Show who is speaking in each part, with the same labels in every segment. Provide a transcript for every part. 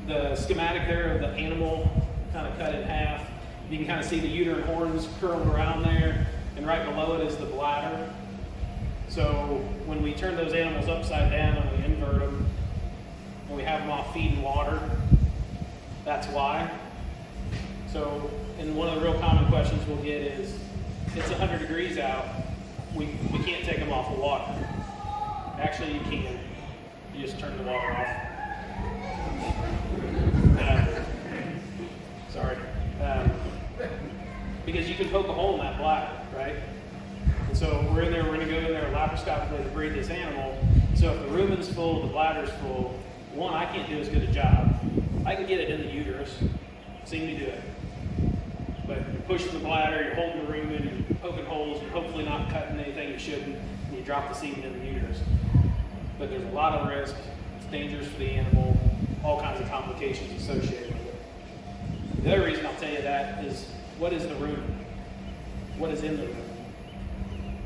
Speaker 1: the schematic there of the animal kind of cut in half. You can kind of see the uterine horns curled around there, and right below it is the bladder. So when we turn those animals upside down and we invert them, and we have them off feed and water, that's why. So, and one of the real common questions we'll get is, it's 100 degrees out, we can't take them off the water. Actually, you can. You just turn the water off. Sorry. Because you can poke a hole in that bladder, right? And so we're going to go in there laparoscopically to breed this animal. So if the rumen's full, the bladder's full, one, I can't do as good a job. I can get it in the uterus, see me do it. But you're pushing the bladder, you're holding the rumen, you're poking holes, you're hopefully not cutting anything you shouldn't, and you drop the semen in the uterus. But there's a lot of risk, it's dangerous for the animal, all kinds of complications associated with it. The other reason I'll tell you that is, what is the rumen? What is in the rumen?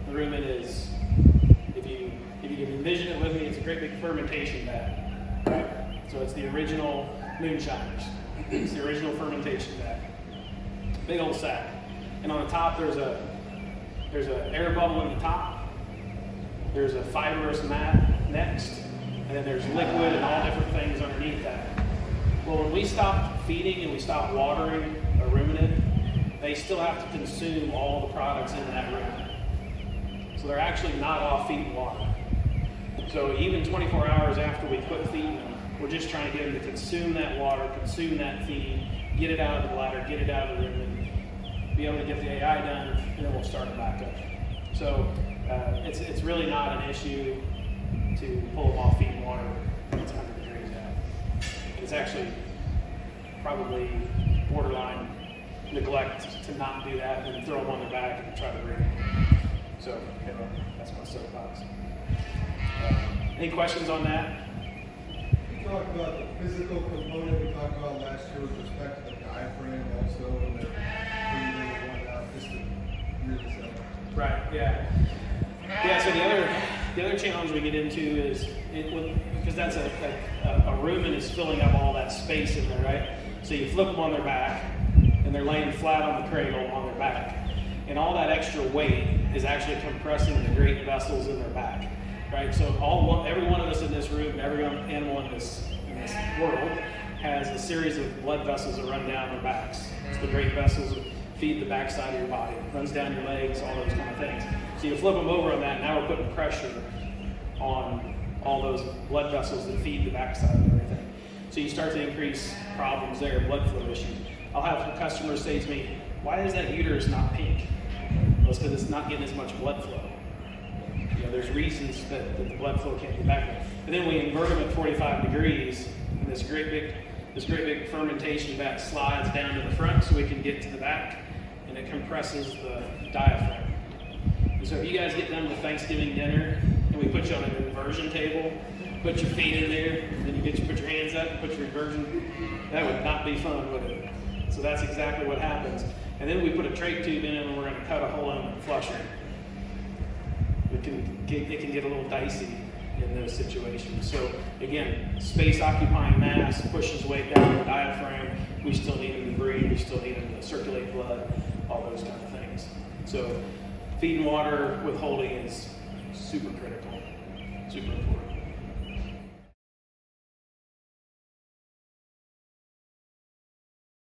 Speaker 1: The rumen is, if you can envision it with me, it's a great big fermentation vat, right? So it's the original moonshiners. It's the original fermentation vat. Big old sack. And on the top there's an air bubble in the top. There's a fibrous mat next. And then there's liquid and all different things underneath that. Well, when we stop feeding and we stop watering a ruminant, they still have to consume all the products in that ruminant. So they're actually not off feed and water. So even 24 hours after we quit feeding them, we're just trying to get them to consume that water, consume that feed, get it out of the bladder, get it out of the rumen, be able to get the AI done, and then we'll start it back up. So it's really not an issue to pull them off feed and water when it's 100 degrees out. It's actually probably borderline neglect to not do that and throw them on their back and try to breed them. So that's my soapbox. Any questions on that?
Speaker 2: You talked about the physical component we talked about last year with respect to the diaphragm also, and the breathing and whatnot, just to rear this up.
Speaker 1: Right, yeah. Yeah, so the other challenge we get into is, because that's a rumen is filling up all that space in there, right? So you flip them on their back, and they're laying flat on the cradle on their back. And all that extra weight is actually compressing the great vessels in their back, right? So every one of us in this room, every animal in this world has a series of blood vessels that run down their backs. It's the great vessels that feed the backside of your body. It runs down your legs, all those kind of things. So you flip them over on that, now we're putting pressure on all those blood vessels that feed the backside of everything. So you start to increase problems there, blood flow issues. I'll have customers say to me, why is that uterus not pink? Well, it's because it's not getting as much blood flow. You know, there's reasons that the blood flow can't get back there. And then we invert them at 45 degrees, and this great big fermentation vat slides down to the front so we can get to the back, and it compresses the diaphragm. And so if you guys get done with Thanksgiving dinner, and we put you on an inversion table, put your feet in there, then you put your hands up and put your inversion, that would not be fun, would it? So that's exactly what happens. And then we put a trach tube in and we're going to cut a hole in it and flush it. It can get a little dicey in those situations. So again, space occupying mass pushes weight down the diaphragm. We still need them to breathe. We still need them to circulate blood, all those kind of things. So feed and water withholding is super critical, super important.